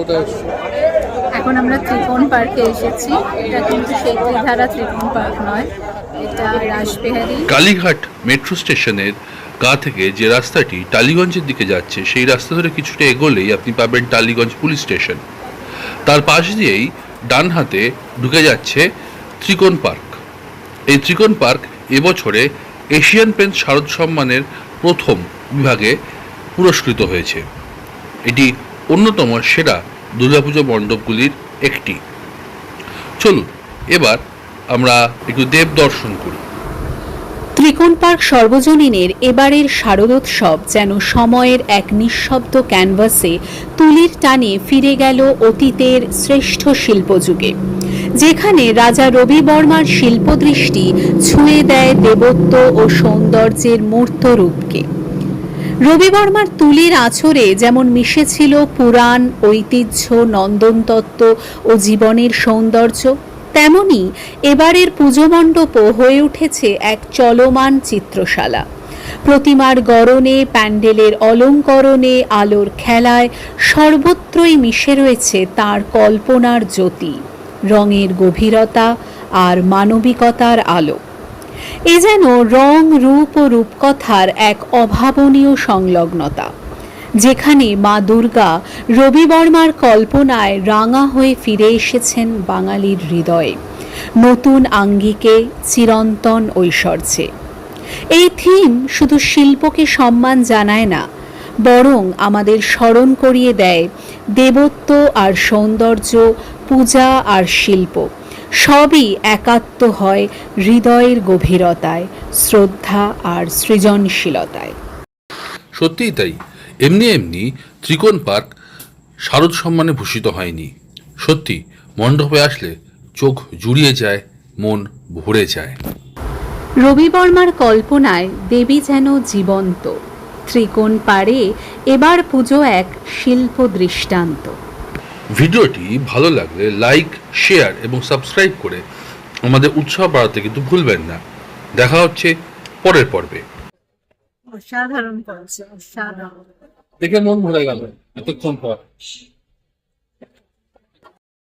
কোথায় এসছো? এখন আমরা ত্রিকোণ পার্কে এসেছি। এটা কিন্তু সেই ত্রিধারা ত্রিকোণ পার্ক নয়, এটা রাসবিহারী। কালীঘাট মেট্রো স্টেশনের গা থেকে যে রাস্তাটি টালিগঞ্জের দিকে যাচ্ছে, সেই রাস্তা ধরে কিছুটা এগোলেই আপনি পাবেন টালিগঞ্জ পুলিশ স্টেশন। তার পাশ দিয়েই ডান হাতে ঢুকে যাচ্ছে ত্রিকোণ পার্ক। এই ত্রিকোণ পার্ক এবছরে এশিয়ান পেন্টস শারদ সম্মানের প্রথম বিভাগে পুরস্কৃত হয়েছে। এটি অন্যতম সেরা দুর্গাপুজো মণ্ডপগুলির একটি। চলুন এবার আমরা একটু দেব দর্শন করি। ত্রিকোণ পার্ক সর্বজনীনের এবারের শারদোৎসব যেন সময়ের এক নিঃশব্দ ক্যানভাসে তুলির টানে ফিরে গেল অতীতের শ্রেষ্ঠ শিল্পযুগে, যেখানে রাজা রবি বর্মার শিল্পদৃষ্টি ছুঁয়ে দেয় দেবত্ব ও সৌন্দর্যের মূর্ত রূপকে। রবি বর্মার তুলির আঁচড়ে যেমন মিশেছিল পুরাণ, ঐতিহ্য, নন্দনতত্ত্ব ও জীবনের সৌন্দর্য, তেমনি এবারের পুজো মণ্ডপও হয়ে উঠেছে এক চলমান চিত্রশালা। প্রতিমার গড়নে, প্যান্ডেলের অলঙ্করণে, আলোর খেলায় সর্বত্রই মিশে রয়েছে তার কল্পনার জ্যোতি, রঙের গভীরতা আর মানবিকতার আলো। এ যেন রং, রূপ ও রূপকথার এক অভাবনীয় সংলগ্নতা, যেখানে মা দুর্গা রবি বর্মার কল্পনায় রাঙা হয়ে ফিরে এসেছেন বাঙালির হৃদয়ে, নতুন আঙ্গিকে, চিরন্তন ঐশ্বর্যে। এই থিম শুধু শিল্পকে সম্মান জানায় না, বরং আমাদের স্মরণ করিয়ে দেয় দেবত্ব আর সৌন্দর্য, পূজা আর শিল্প সবই একাত্ম হয় হৃদয়ের গভীরতায়, শ্রদ্ধা আর সৃজনশীলতায়। সত্যিই তাই। এমনি এমনি ত্রিকোণ পার্ক শারদ সম্মানে ভূষিত হয়নি। সত্যি মণ্ডপে আসলে চোখ জুড়িয়ে যায়, মন ভরে যায়। রবি বর্মার কল্পনায় দেবী যেন জীবন্ত। ত্রিকোণ পাড়ে এবার পুজো এক শিল্প দৃষ্টান্ত। ভিডিওটি ভালো লাগলে লাইক, শেয়ার এবং সাবস্ক্রাইব করে আমাদের উৎসাহ বাড়াতে কিন্তু ভুলবেন না। দেখা হচ্ছে পরের পর্বে। অসাধারণ করছে, অসাধারণ। দেখে মন ভরে গেল এতক্ষণ পর।